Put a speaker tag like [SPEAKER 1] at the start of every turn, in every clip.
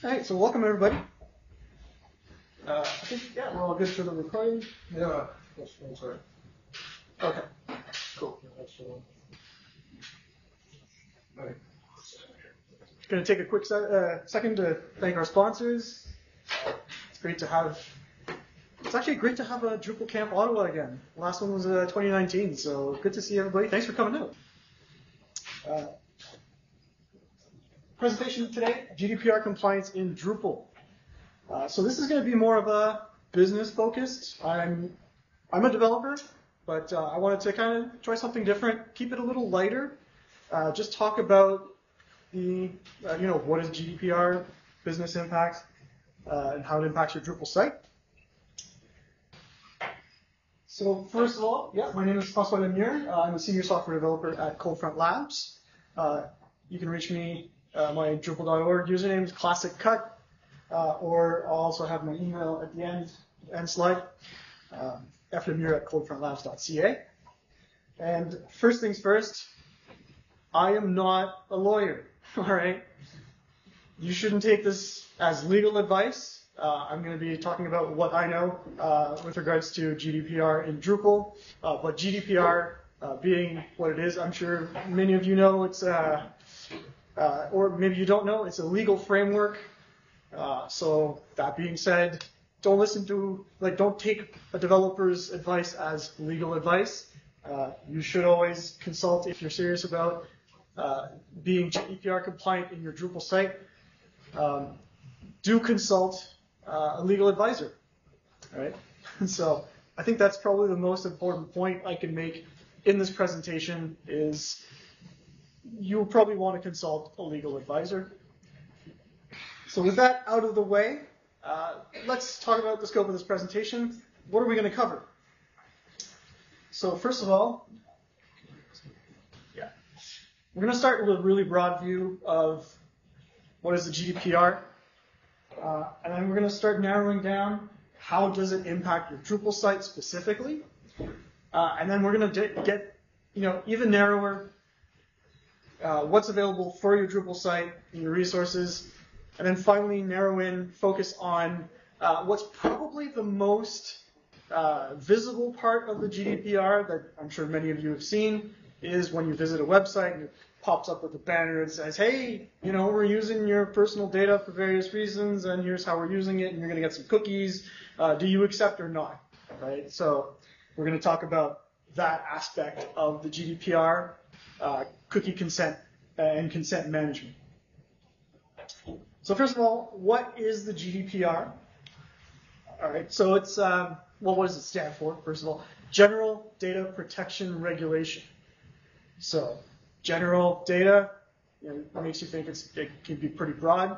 [SPEAKER 1] All right, so welcome everybody. I think, yeah, we're all good for the recording.
[SPEAKER 2] Yeah, that's right.
[SPEAKER 1] Okay, cool.
[SPEAKER 2] Right.
[SPEAKER 1] Going to take a quick second to thank our sponsors. It's actually great to have a Drupal Camp Ottawa again. The last one was 2019, so good to see everybody. Thanks for coming out. Presentation today, GDPR compliance in Drupal. So this is going to be more of a business focused. I'm a developer, but I wanted to kind of try something different, keep it a little lighter, just talk about the, what is GDPR, business impact, and how it impacts your Drupal site. So first of all, my name is François Lemieux. I'm a senior software developer at Coldfront Labs. You can reach me. My Drupal.org username is classiccut, or I'll also have my email at the end slide, flemure@coldfrontlabs.ca. And first things first, I am not a lawyer, all right? You shouldn't take this as legal advice. I'm going to be talking about what I know with regards to GDPR in Drupal, but GDPR being what it is, I'm sure many of you know it's or maybe you don't know, it's a legal framework. So that being said, don't take a developer's advice as legal advice. You should always consult if you're serious about being GDPR compliant in your Drupal site. Do consult a legal advisor, all right? So I think that's probably the most important point I can make in this presentation is you'll probably want to consult a legal advisor. So with that out of the way, let's talk about the scope of this presentation. What are we going to cover? So first of all, we're going to start with a really broad view of what is the GDPR, and then we're going to start narrowing down how does it impact your Drupal site specifically, and then we're going to get even narrower what's available for your Drupal site and your resources, and then finally narrow in, focus on what's probably the most visible part of the GDPR that I'm sure many of you have seen is when you visit a website and it pops up with a banner that says, hey, we're using your personal data for various reasons and here's how we're using it and you're going to get some cookies. Do you accept or not? Right? So we're going to talk about that aspect of the GDPR, cookie consent and consent management. So first of all, what is the GDPR? All right, so it's, what does it stand for, first of all? General Data Protection Regulation. So general data makes you think it can be pretty broad,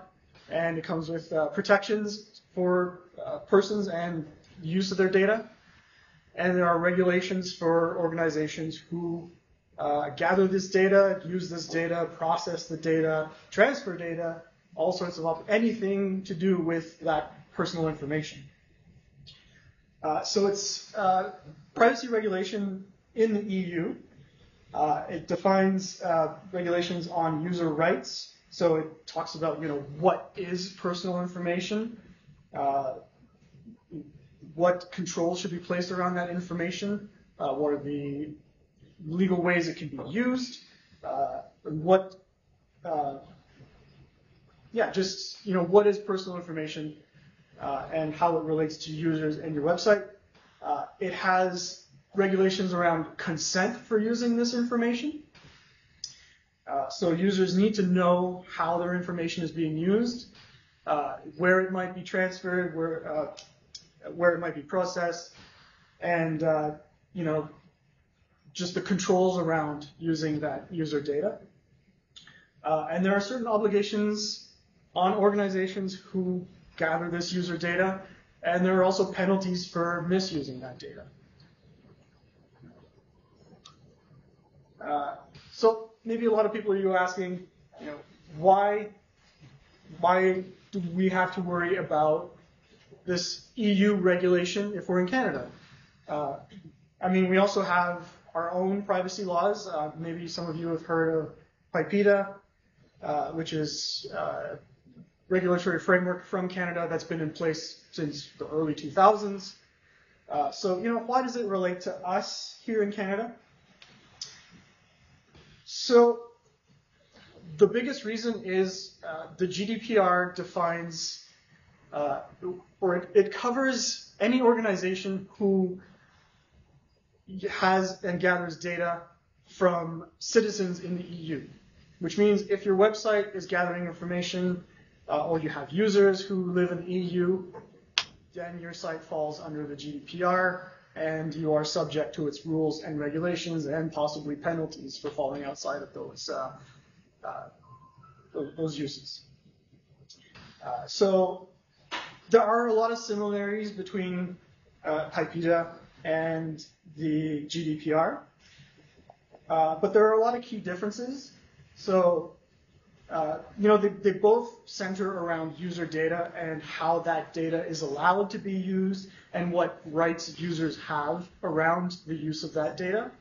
[SPEAKER 1] and it comes with protections for persons and use of their data. And there are regulations for organizations who gather this data, use this data, process the data, transfer data, all sorts of anything to do with that personal information. So it's privacy regulation in the EU. It defines regulations on user rights. So it talks about what is personal information, what controls should be placed around that information, what are the legal ways it can be used, what is personal information and how it relates to users and your website. It has regulations around consent for using this information. So users need to know how their information is being used, where it might be transferred, where it might be processed, and just the controls around using that user data. And there are certain obligations on organizations who gather this user data, and there are also penalties for misusing that data. So maybe a lot of people are asking, why do we have to worry about this EU regulation if we're in Canada? We also have our own privacy laws. Maybe some of you have heard of PIPEDA, which is regulatory framework from Canada that's been in place since the early 2000s. So, why does it relate to us here in Canada? So, the biggest reason is the GDPR defines, or it covers any organization who has and gathers data from citizens in the EU, which means if your website is gathering information or you have users who live in the EU, then your site falls under the GDPR and you are subject to its rules and regulations and possibly penalties for falling outside of those uses. So there are a lot of similarities between PIPEDA and the GDPR, but there are a lot of key differences. So, they both center around user data and how that data is allowed to be used and what rights users have around the use of that data.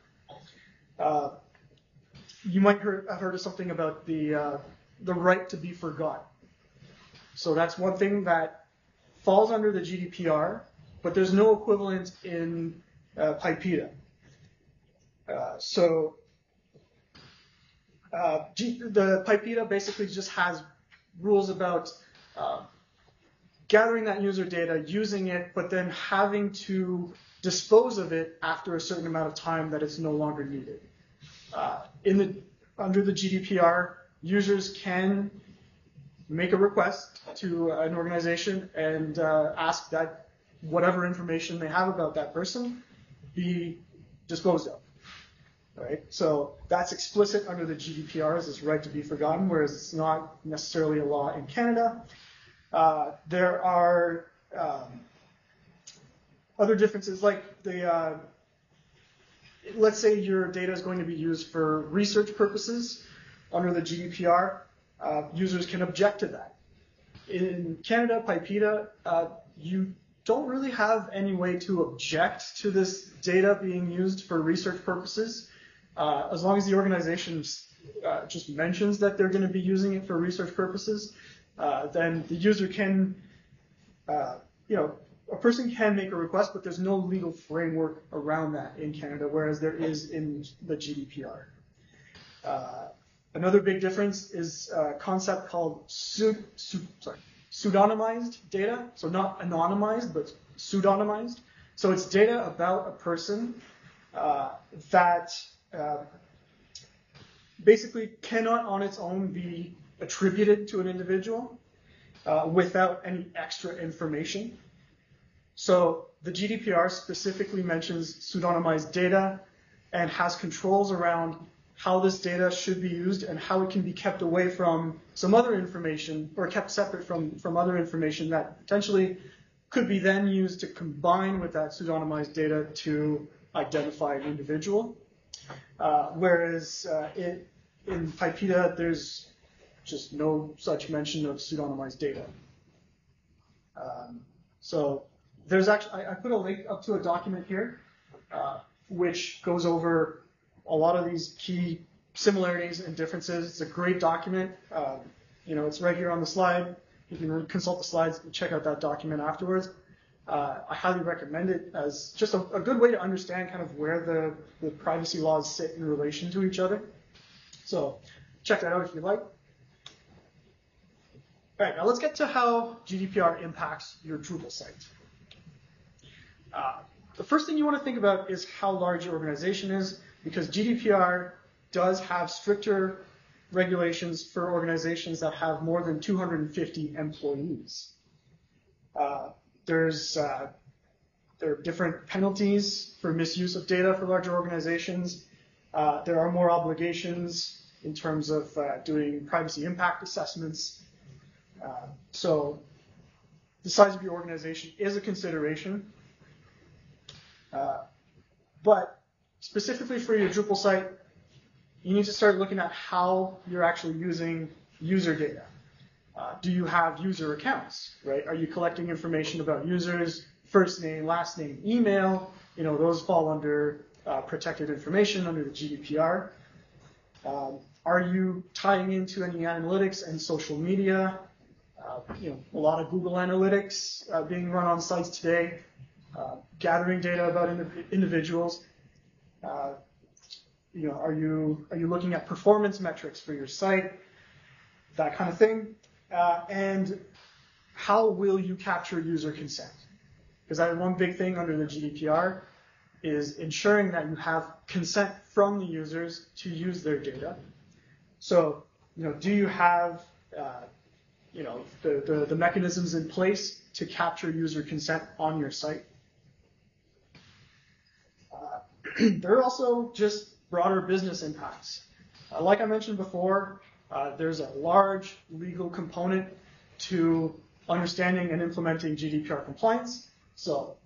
[SPEAKER 1] You might have heard of something about the right to be forgotten. So that's one thing that falls under the GDPR, but there's no equivalent in PIPEDA. The PIPEDA basically just has rules about gathering that user data, using it, but then having to dispose of it after a certain amount of time that it's no longer needed. Under the GDPR, users can make a request to an organization and ask that whatever information they have about that person be disposed of. Right? So that's explicit under the GDPR as this right to be forgotten, whereas it's not necessarily a law in Canada. There are other differences, like let's say your data is going to be used for research purposes under the GDPR. Users can object to that. In Canada, PIPEDA, you don't really have any way to object to this data being used for research purposes. As long as the organization just mentions that they're going to be using it for research purposes, then the user can, a person can make a request, but there's no legal framework around that in Canada, whereas there is in the GDPR. Another big difference is a concept called pseudonymized data. So not anonymized, but pseudonymized. So it's data about a person that basically cannot on its own be attributed to an individual without any extra information. So the GDPR specifically mentions pseudonymized data and has controls around how this data should be used and how it can be kept away from some other information or kept separate from other information that potentially could be then used to combine with that pseudonymized data to identify an individual. Whereas in PIPEDA, there's just no such mention of pseudonymized data. So there's actually, I put a link up to a document here, which goes over a lot of these key similarities and differences. It's a great document. It's right here on the slide. You can consult the slides and check out that document afterwards. I highly recommend it as just a good way to understand kind of where the privacy laws sit in relation to each other. So check that out if you like. All right, now let's get to how GDPR impacts your Drupal site. The first thing you want to think about is how large your organization is, because GDPR does have stricter regulations for organizations that have more than 250 employees. There are different penalties for misuse of data for larger organizations. There are more obligations in terms of doing privacy impact assessments. So the size of your organization is a consideration. But specifically for your Drupal site, you need to start looking at how you're actually using user data. Do you have user accounts, right? Are you collecting information about users, first name, last name, email? Those fall under protected information under the GDPR. Are you tying into any analytics and social media? A lot of Google Analytics being run on sites today, gathering data about individuals. Are you looking at performance metrics for your site, that kind of thing, and how will you capture user consent? Because one big thing under the GDPR is ensuring that you have consent from the users to use their data. So, do you have the mechanisms in place to capture user consent on your site? There are also just broader business impacts. Like I mentioned before, there's a large legal component to understanding and implementing GDPR compliance. So,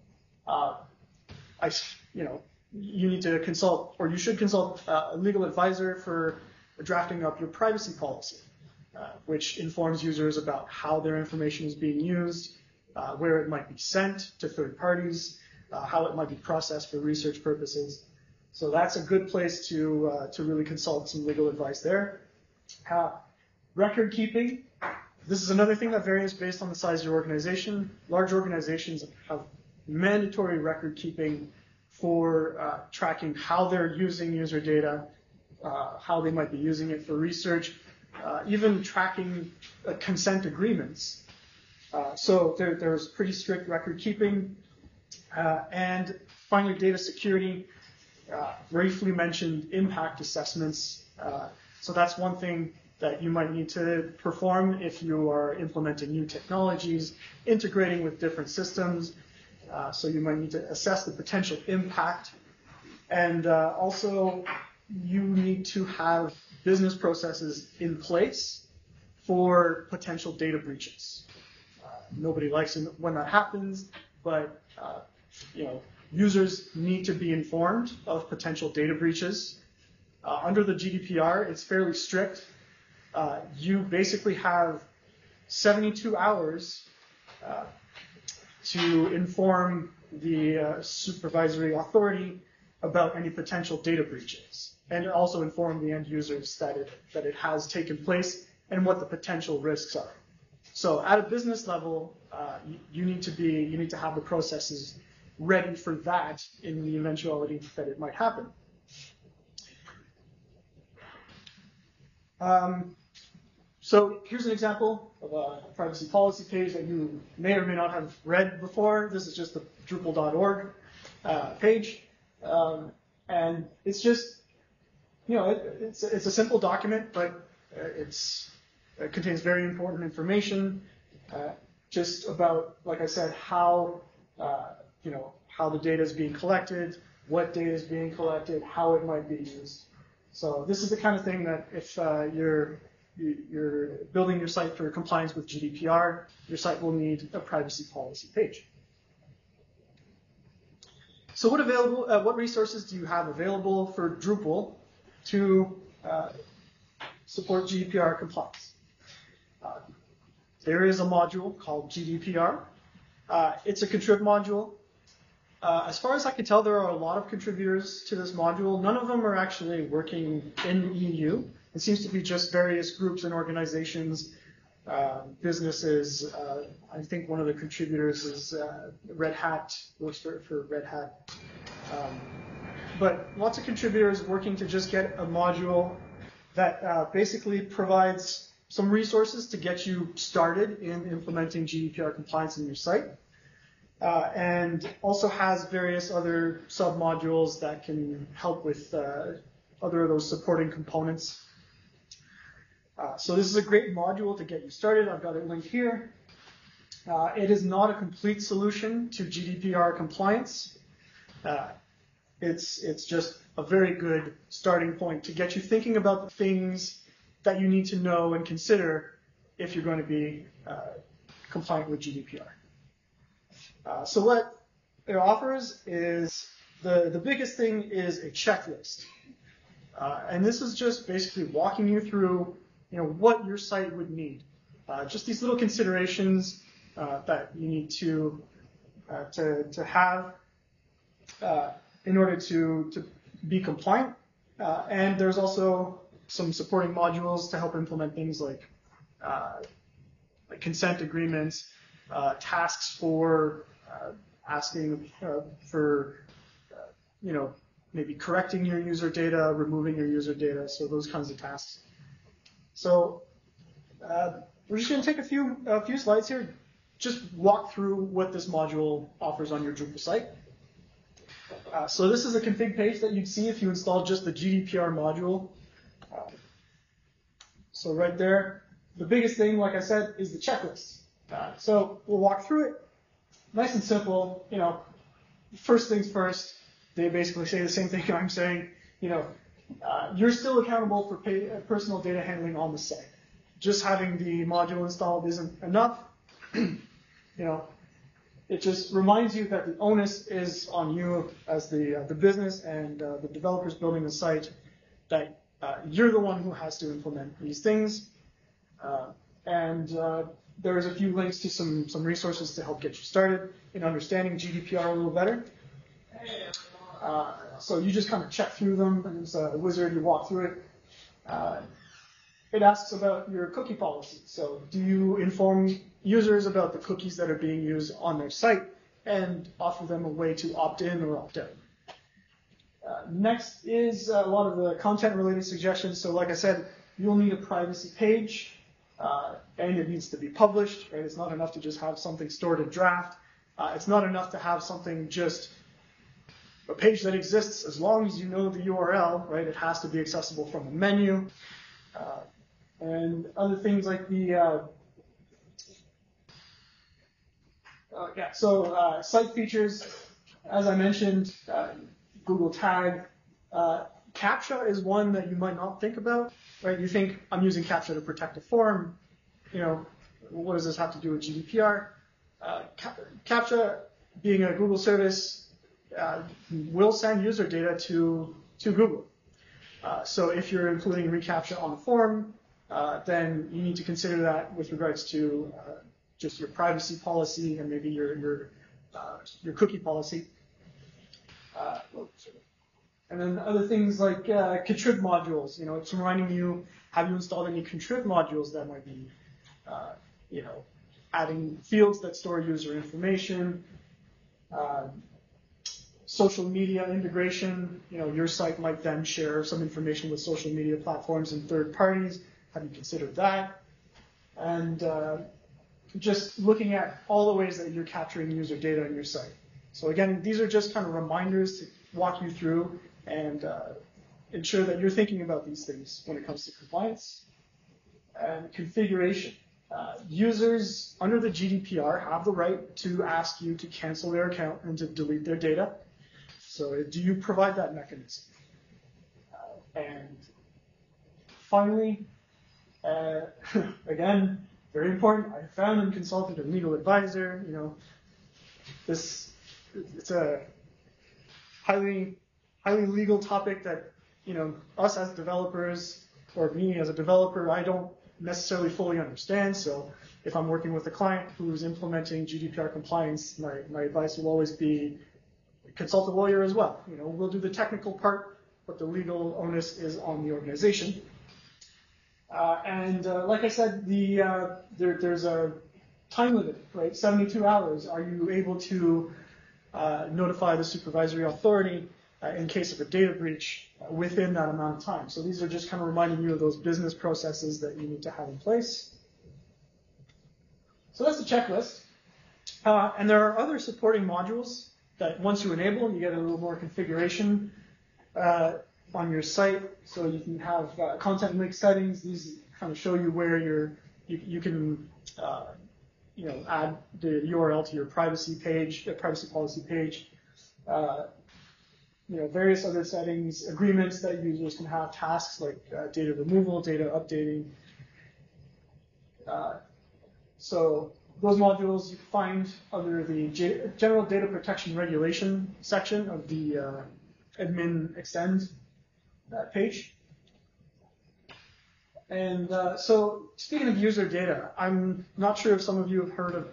[SPEAKER 1] you need to consult, or you should consult a legal advisor for drafting up your privacy policy, which informs users about how their information is being used, where it might be sent to third parties, how it might be processed for research purposes. So that's a good place to really consult some legal advice there. Record keeping. This is another thing that varies based on the size of your organization. Large organizations have mandatory record keeping for tracking how they're using user data, how they might be using it for research, even tracking consent agreements. So there's pretty strict record keeping. And finally, data security. Briefly mentioned impact assessments. So that's one thing that you might need to perform if you are implementing new technologies, integrating with different systems. So you might need to assess the potential impact. And also, you need to have business processes in place for potential data breaches. Nobody likes it when that happens, but users need to be informed of potential data breaches. Under the GDPR, it's fairly strict. You basically have 72 hours to inform the supervisory authority about any potential data breaches, and also inform the end users that it has taken place and what the potential risks are. So at a business level, you need to have the processes ready for that in the eventuality that it might happen. So here's an example of a privacy policy page that you may or may not have read before. This is just the Drupal.org page. And it's just, it's a simple document, but it contains very important information just about, like I said, how the data is being collected, what data is being collected, how it might be used. So this is the kind of thing that if you're building your site for compliance with GDPR, your site will need a privacy policy page. So what resources do you have available for Drupal to support GDPR compliance? There is a module called GDPR. It's a contrib module. As far as I can tell, there are a lot of contributors to this module. None of them are actually working in the EU. It seems to be just various groups and organizations, businesses. I think one of the contributors is Red Hat, works for Red Hat. But lots of contributors working to just get a module that basically provides some resources to get you started in implementing GDPR compliance in your site. And also has various other sub-modules that can help with other of those supporting components. So this is a great module to get you started. I've got it linked here. It is not a complete solution to GDPR compliance. It's just a very good starting point to get you thinking about the things that you need to know and consider if you're going to be compliant with GDPR. So what it offers is, the biggest thing is a checklist. And this is just basically walking you through what your site would need. Just these little considerations that you need to have in order to be compliant. And there's also some supporting modules to help implement things like like consent agreements, tasks for asking for, maybe correcting your user data, removing your user data, so those kinds of tasks. So we're just going to take a few slides here, just walk through what this module offers on your Drupal site. So this is a config page that you'd see if you installed just the GDPR module. So right there, the biggest thing, like I said, is the checklist. So we'll walk through it. Nice and simple. First things first. They basically say the same thing I'm saying. You're still accountable for personal data handling on the site. Just having the module installed isn't enough. It just reminds you that the onus is on you as the business and the developers building the site, that you're the one who has to implement these things. There's a few links to some resources to help get you started in understanding GDPR a little better. So you just kind of check through them, and there's a wizard, you walk through it. It asks about your cookie policy. So do you inform users about the cookies that are being used on their site and offer them a way to opt in or opt out? Next is a lot of the content-related suggestions. So like I said, you'll need a privacy page, and it needs to be published. Right? It's not enough to just have something stored in draft. It's not enough to have something just a page that exists as long as you know the URL. Right? It has to be accessible from a menu. And other things like the site features, as I mentioned, Google Tag. CAPTCHA is one that you might not think about, right? You think, I'm using CAPTCHA to protect a form. What does this have to do with GDPR? CAPTCHA, being a Google service, will send user data to Google. So if you're including reCAPTCHA on a form, then you need to consider that with regards to just your privacy policy and maybe your cookie policy. And then other things like contrib modules. It's reminding you, have you installed any contrib modules that might be, adding fields that store user information. Social media integration. Your site might then share some information with social media platforms and third parties. Have you considered that? And just looking at all the ways that you're capturing user data on your site. So again, these are just kind of reminders to walk you through and ensure that you're thinking about these things when it comes to compliance. And configuration. Users under the GDPR have the right to ask you to cancel their account and to delete their data. So do you provide that mechanism? And finally, again, very important, I found and consulted a legal advisor. It's a highly legal topic that, us as developers, or me as a developer, I don't necessarily fully understand. So if I'm working with a client who's implementing GDPR compliance, my advice will always be consult a lawyer as well. We'll do the technical part, but the legal onus is on the organization. Like I said, there's a time limit, right? 72 hours. Are you able to notify the supervisory authority in case of a data breach within that amount of time? So these are just kind of reminding you of those business processes that you need to have in place. So that's the checklist. And there are other supporting modules that once you enable them, you get a little more configuration on your site. So you can have content link settings. These kind of show you where you can add the URL to your privacy page, privacy policy page. Various other settings, agreements that users can have, tasks like data removal, data updating. So those modules you find under the General Data Protection Regulation section of the admin extend page. And so speaking of user data, I'm not sure if some of you have heard of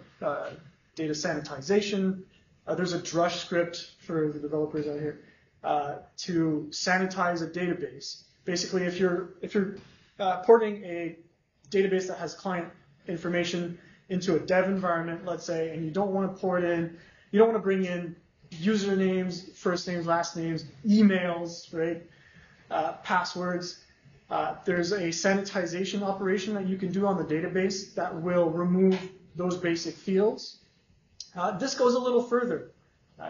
[SPEAKER 1] data sanitization. There's a Drush script for the developers out here to sanitize a database. Basically, if you're porting a database that has client information into a dev environment, let's say, and you don't want to pour it in, you don't want to bring in usernames, first names, last names, emails, right? Passwords. There's a sanitization operation that you can do on the database that will remove those basic fields. This goes a little further.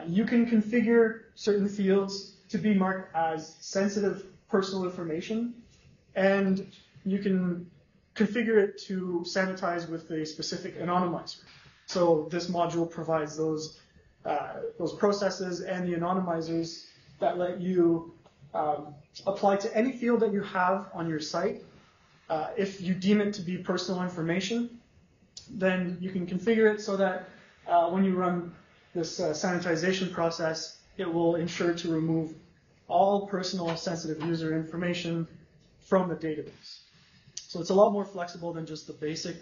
[SPEAKER 1] You can configure certain fields to be marked as sensitive personal information, and you can configure it to sanitize with a specific anonymizer. So this module provides those processes and the anonymizers that let you apply to any field that you have on your site. If you deem it to be personal information, then you can configure it so that when you run this sanitization process, it will ensure to remove all personal sensitive user information from the database. So it's a lot more flexible than just the basic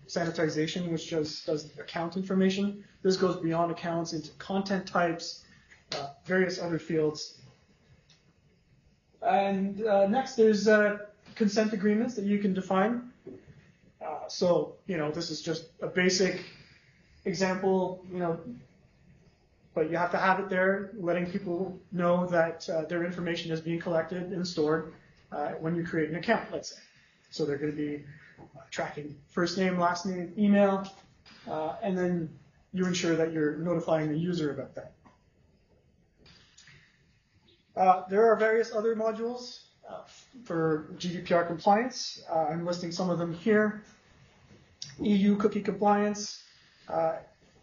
[SPEAKER 1] sanitization, which just does account information. This goes beyond accounts into content types, various other fields. And next, there's consent agreements that you can define. So, this is just a basic example, but you have to have it there, letting people know that their information is being collected and stored when you create an account, let's say. So they're going to be tracking first name, last name, email, and then you ensure that you're notifying the user about that. There are various other modules for GDPR compliance. I'm listing some of them here. EU cookie compliance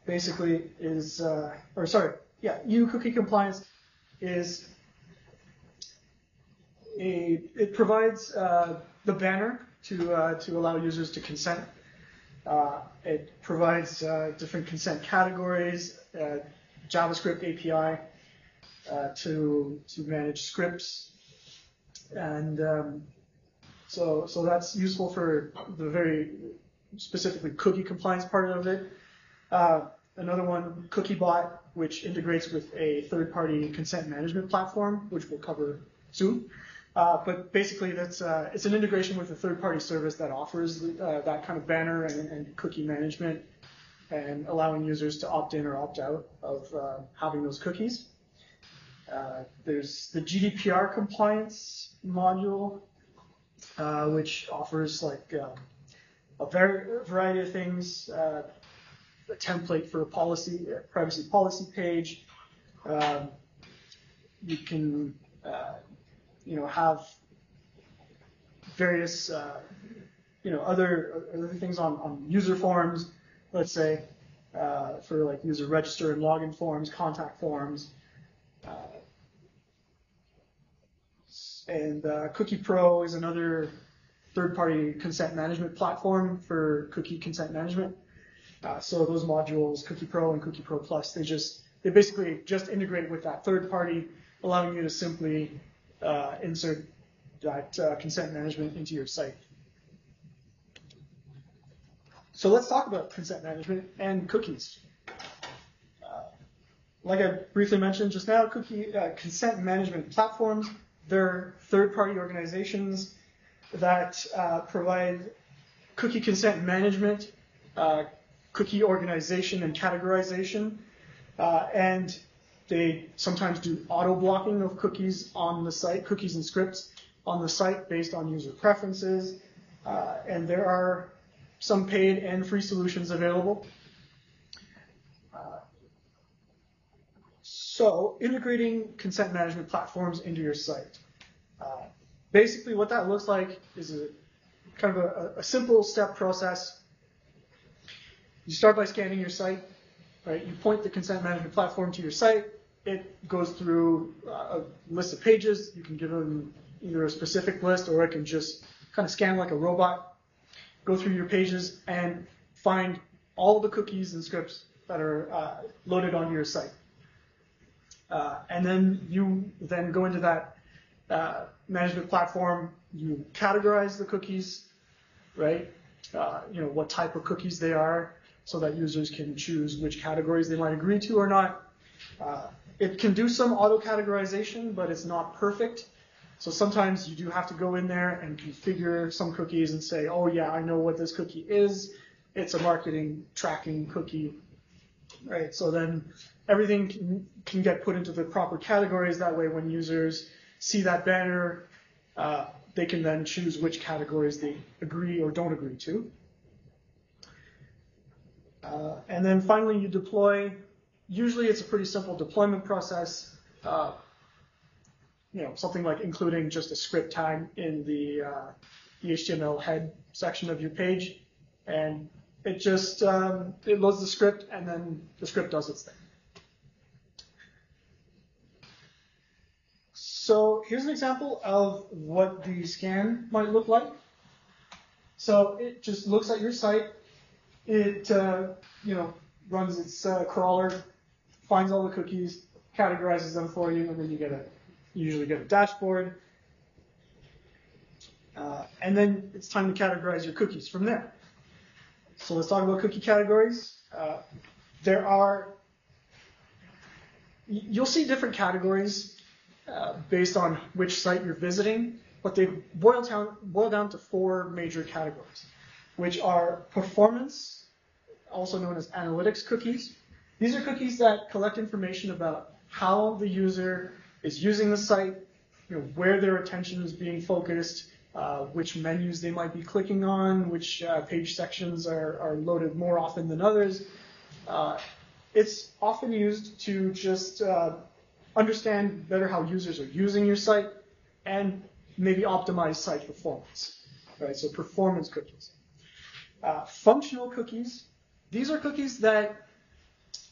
[SPEAKER 1] basically is, EU cookie compliance is it provides the banner to allow users to consent. It provides different consent categories, JavaScript API to manage scripts, and so that's useful for the very specifically cookie compliance part of it. Another one, CookieBot, which integrates with a third-party consent management platform, which we'll cover soon. But basically, it's an integration with a third-party service that offers that kind of banner and cookie management, and allowing users to opt in or opt out of having those cookies. There's the GDPR compliance module, which offers like a variety of things. A template for a privacy policy page. You can have various other things on user forms, let's say, for like user register and login forms, contact forms. And Cookie Pro is another third-party consent management platform for cookie consent management. So those modules, Cookie Pro and Cookie Pro Plus, they basically just integrate with that third party, allowing you to simply insert that consent management into your site. So let's talk about consent management and cookies. Like I briefly mentioned just now, consent management platforms, they're third-party organizations that provide cookie consent management, cookie organization and categorization, and they sometimes do auto-blocking of cookies on the site, cookies and scripts on the site based on user preferences, and there are some paid and free solutions available. So integrating consent management platforms into your site. Basically what that looks like is a simple step process. You start by scanning your site, right? You point the consent management platform to your site. It goes through a list of pages. You can give them either a specific list, or it can just kind of scan like a robot, go through your pages and find all the cookies and scripts that are loaded onto your site. And then you go into that management platform. You categorize the cookies, right? What type of cookies they are, so that users can choose which categories they might agree to or not. It can do some auto-categorization, but it's not perfect. So sometimes you do have to go in there and configure some cookies and say, oh yeah, I know what this cookie is. it's a marketing tracking cookie, right? So then everything can get put into the proper categories. That way, when users see that banner, they can then choose which categories they agree or don't agree to. And then finally, you deploy. Usually, it's a pretty simple deployment process. Something like including just a script tag in the HTML head section of your page, and it just it loads the script, and then the script does its thing. So here's an example of what the scan might look like. So it just looks at your site. It runs its crawler, finds all the cookies, categorizes them for you, and then you usually get a dashboard. And then it's time to categorize your cookies from there. So let's talk about cookie categories. You'll see different categories based on which site you're visiting, but they boil down to 4 major categories, which are performance, also known as analytics cookies. These are cookies that collect information about how the user is using the site, where their attention is being focused, which menus they might be clicking on, which page sections are loaded more often than others. It's often used to just understand better how users are using your site and maybe optimize site performance. Right? So performance cookies. Functional cookies. These are cookies that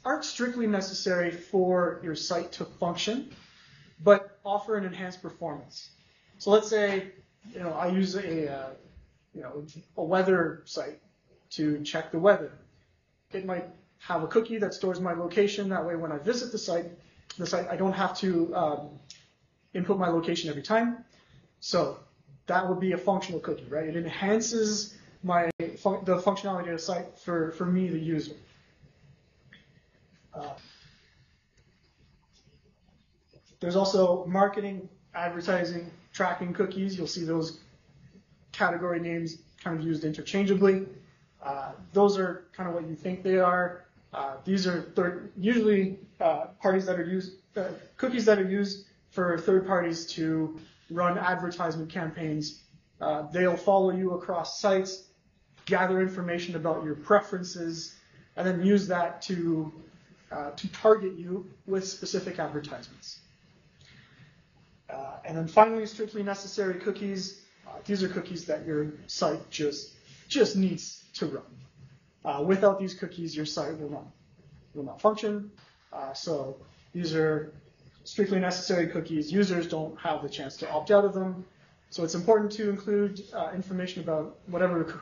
[SPEAKER 1] aren't strictly necessary for your site to function, but offer an enhanced performance. So let's say, I use a weather site to check the weather. It might have a cookie that stores my location. That way, when I visit the site, I don't have to input my location every time. So that would be a functional cookie, right? It enhances the functionality of the site for me, the user. There's also marketing, advertising, tracking cookies. You'll see those category names kind of used interchangeably. Those are kind of what you think they are. These are usually cookies that are used for third parties to run advertisement campaigns. They'll follow you across sites, gather information about your preferences, and then use that to target you with specific advertisements. And then finally, strictly necessary cookies. These are cookies that your site just needs to run. Without these cookies, your site will not function. So these are strictly necessary cookies. Users don't have the chance to opt out of them. So it's important to include information about whatever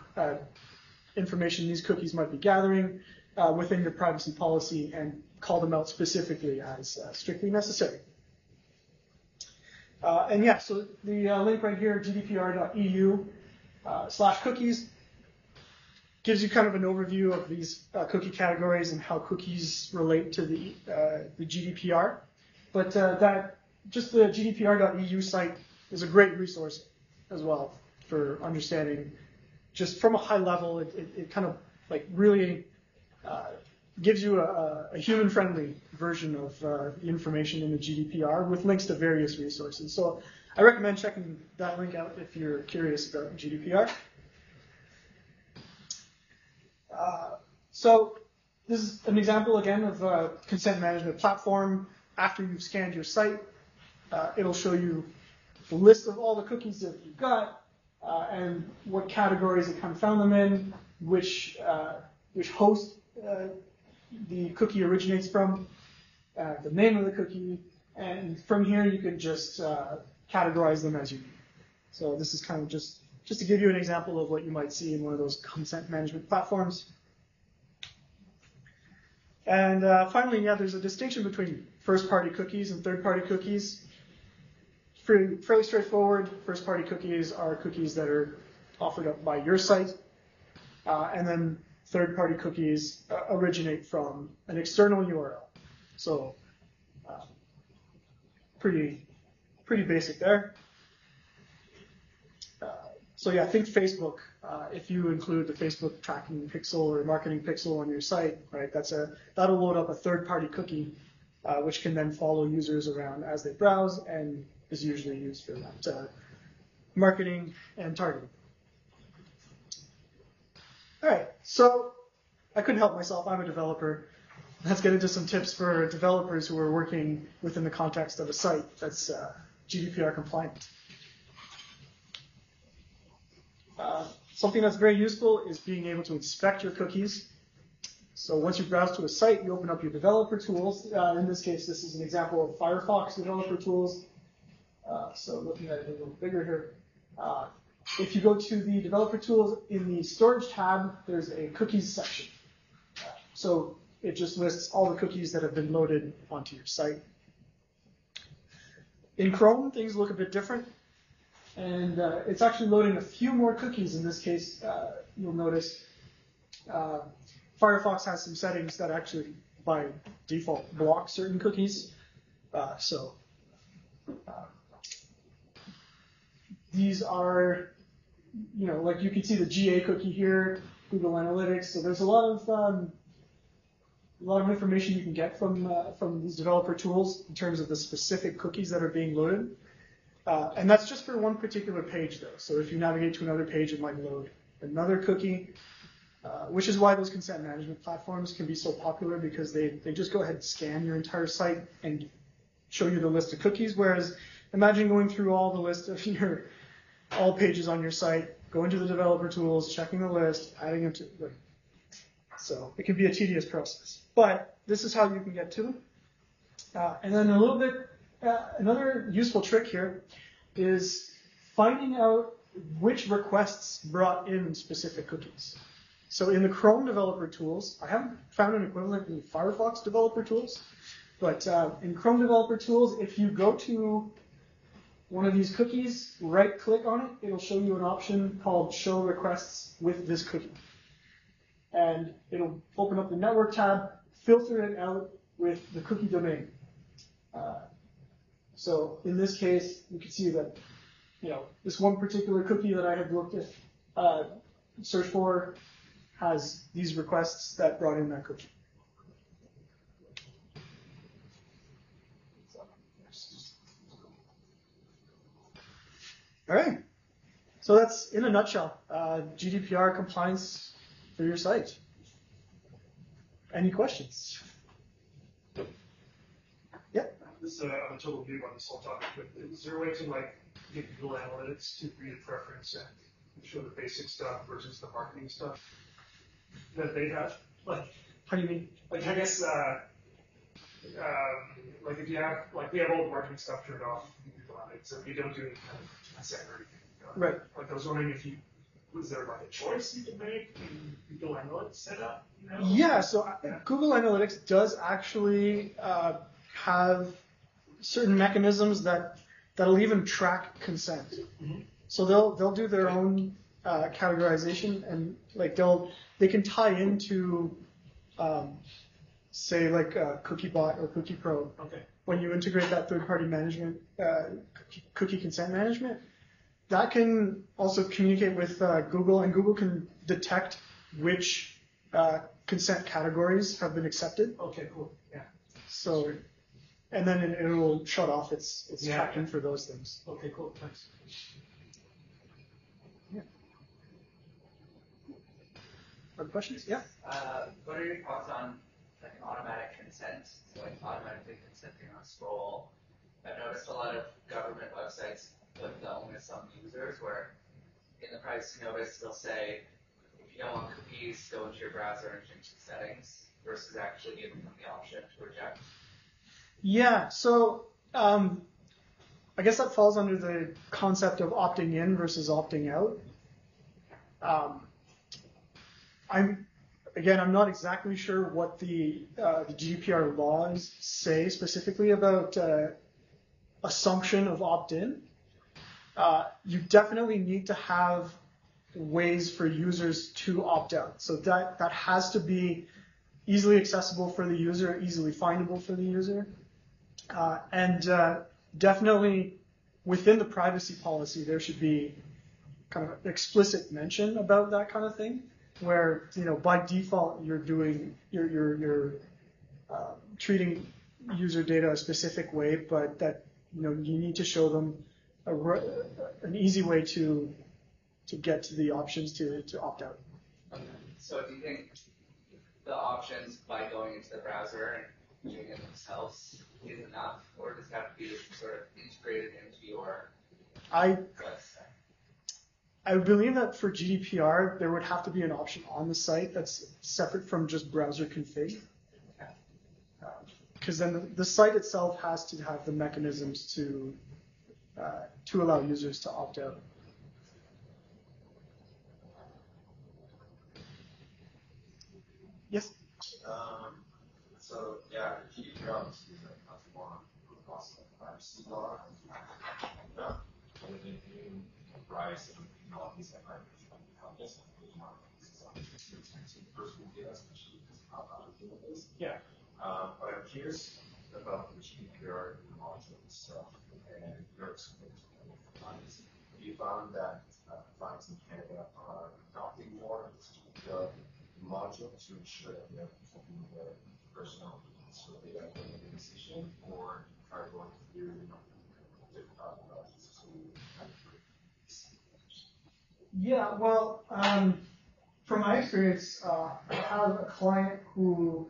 [SPEAKER 1] information these cookies might be gathering within your privacy policy and call them out specifically as strictly necessary. So the link right here, gdpr.eu/cookies, gives you kind of an overview of these cookie categories and how cookies relate to the GDPR. But the gdpr.eu site is a great resource as well for understanding. Just from a high level, it kind of like really gives you a human-friendly version of the information in the GDPR with links to various resources. So I recommend checking that link out if you're curious about GDPR. So this is an example, again, of a consent management platform. After you've scanned your site, it'll show you the list of all the cookies that you've got and what categories it kind of found them in, which host the cookie originates from, the name of the cookie, and from here you can just categorize them as you need. So this is kind of just to give you an example of what you might see in one of those consent management platforms. And finally, there's a distinction between first-party cookies and third-party cookies. Fairly straightforward. First-party cookies are cookies that are offered up by your site, and then third-party cookies originate from an external URL. So pretty basic there. So yeah, think Facebook. If you include the Facebook tracking pixel or marketing pixel on your site, right? That'll load up a third-party cookie, which can then follow users around as they browse and is usually used for that marketing and targeting. All right, so I couldn't help myself. I'm a developer. Let's get into some tips for developers who are working within the context of a site that's GDPR compliant. Something that's very useful is being able to inspect your cookies. So once you browse to a site, you open up your developer tools. In this case, this is an example of Firefox developer tools. So looking at it a little bigger here. If you go to the developer tools, in the storage tab, there's a cookies section. So it just lists all the cookies that have been loaded onto your site. In Chrome, things look a bit different. And it's actually loading a few more cookies in this case. You'll notice Firefox has some settings that actually, by default, block certain cookies. These are, like you can see the GA cookie here, Google Analytics. So there's a lot of information you can get from these developer tools in terms of the specific cookies that are being loaded. And that's just for one particular page, though. So if you navigate to another page, it might load another cookie, which is why those consent management platforms can be so popular, because they just go ahead and scan your entire site and show you the list of cookies. Whereas imagine going through all the list of all pages on your site, going to the developer tools, checking the list, adding them to it. So it can be a tedious process. But this is how you can get to them. And then a little bit, another useful trick here is finding out which requests brought in specific cookies. So in the Chrome developer tools, I haven't found an equivalent in Firefox developer tools, but in Chrome developer tools, if you go to one of these cookies, right-click on it, it'll show you an option called Show Requests with this cookie. And it'll open up the Network tab, filter it out with the cookie domain. So in this case, you can see that this one particular cookie that I had looked at, search for, has these requests that brought in that cookie. All right. So that's, in a nutshell, GDPR compliance for your site. Any questions? Yeah.
[SPEAKER 2] I'm a total view on this whole topic, but is there a way to get Google Analytics to read a preference and show the basic stuff versus the marketing stuff that they have?
[SPEAKER 1] How do you mean?
[SPEAKER 2] I guess, if you have, we have all the marketing stuff turned off in Google Analytics, so if you don't do any kind of consent or anything.
[SPEAKER 1] Right.
[SPEAKER 2] I was wondering was there a choice you could make in Google Analytics set up?
[SPEAKER 1] Yeah, so Google Analytics does actually have certain mechanisms that'll even track consent. Mm-hmm. So they'll do their own categorization, and they can tie into say CookieBot or CookiePro.
[SPEAKER 2] Okay.
[SPEAKER 1] When you integrate that third-party management, cookie consent management, that can also communicate with Google, and Google can detect which consent categories have been accepted.
[SPEAKER 2] Okay, cool. Yeah.
[SPEAKER 1] So, and then it will shut off its tracking for those things.
[SPEAKER 2] Okay, cool. Thanks.
[SPEAKER 1] Yeah. Other questions? Yeah.
[SPEAKER 3] What are your thoughts on an automatic consent? So automatically consenting on a scroll. I've noticed a lot of government websites put the onus on users, where in the privacy notice they'll say, if you don't want cookies, go into your browser and change the settings, versus actually giving them the option to reject. Yeah,
[SPEAKER 1] so I guess that falls under the concept of opting in versus opting out. I'm not exactly sure what the GDPR laws say specifically about assumption of opt-in. You definitely need to have ways for users to opt out. So that has to be easily accessible for the user, easily findable for the user. And definitely within the privacy policy, there should be kind of explicit mention about that kind of thing, where by default you're treating user data a specific way, but that you need to show them an easy way to get to the options to opt out.
[SPEAKER 3] Okay. So do you think the options by going into the browser and doing it themselves is enough, or does it have to be sort of integrated into your website?
[SPEAKER 1] I believe that for GDPR, there would have to be an option on the site that's separate from just browser config. Because then the site itself has to have the mechanisms to allow users to opt out. Yes?
[SPEAKER 4] So yeah, GDPR is much more robust than privacy law. With the new rise in technologies like artificial intelligence and expensive personal data, especially because of how valuable it is.
[SPEAKER 1] Yeah.
[SPEAKER 4] But I'm curious about the GDPR module itself and your experience with clients. Have you found that clients in Canada are adopting more of this GDPR module to ensure that they're protecting their personal data for the organization, or are going through different processes to kind of
[SPEAKER 1] Yeah, well, from my experience, I have a client who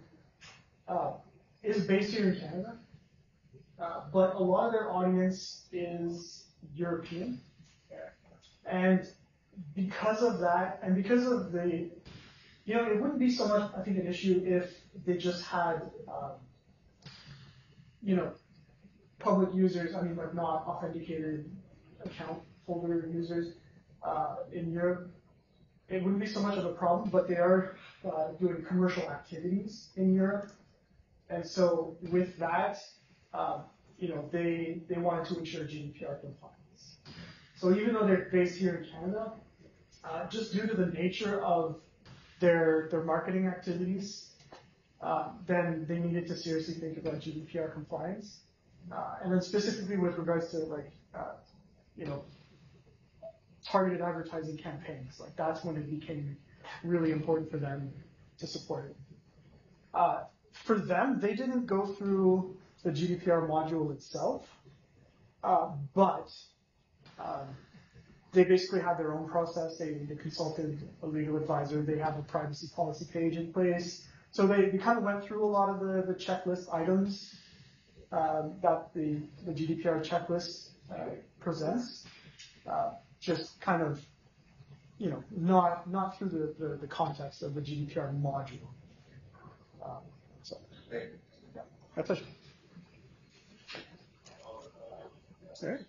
[SPEAKER 1] is based here in Canada, but a lot of their audience is European. And because of that, and because of the, it wouldn't be so much, I think, an issue if they just had, public users, like not authenticated account holder users in Europe. It wouldn't be so much of a problem, but they are doing commercial activities in Europe. And so with that, they wanted to ensure GDPR compliance. So even though they're based here in Canada, just due to the nature of their marketing activities, then they needed to seriously think about GDPR compliance. And then specifically with regards to targeted advertising campaigns, that's when it became really important for them to support it. For them, they didn't go through the GDPR module itself, but they basically had their own process. They consulted a legal advisor. They have a privacy policy page in place. So they kind of went through a lot of the checklist items that the GDPR checklist presents. Just kind of, not through the context of the GDPR module. Yeah, my pleasure. All right.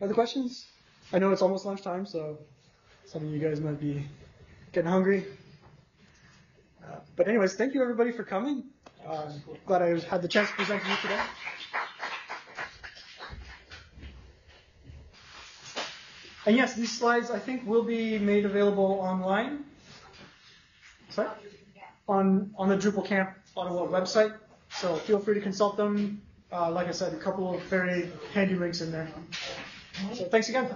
[SPEAKER 1] Other questions? I know it's almost lunchtime, so some of you guys might be getting hungry. But anyways, thank you everybody for coming. Glad I had the chance to present to you today. And yes, these slides, I think, will be made available online. Sorry? On the Drupal Camp Ottawa website. So feel free to consult them. Like I said, a couple of very handy links in there. So thanks again.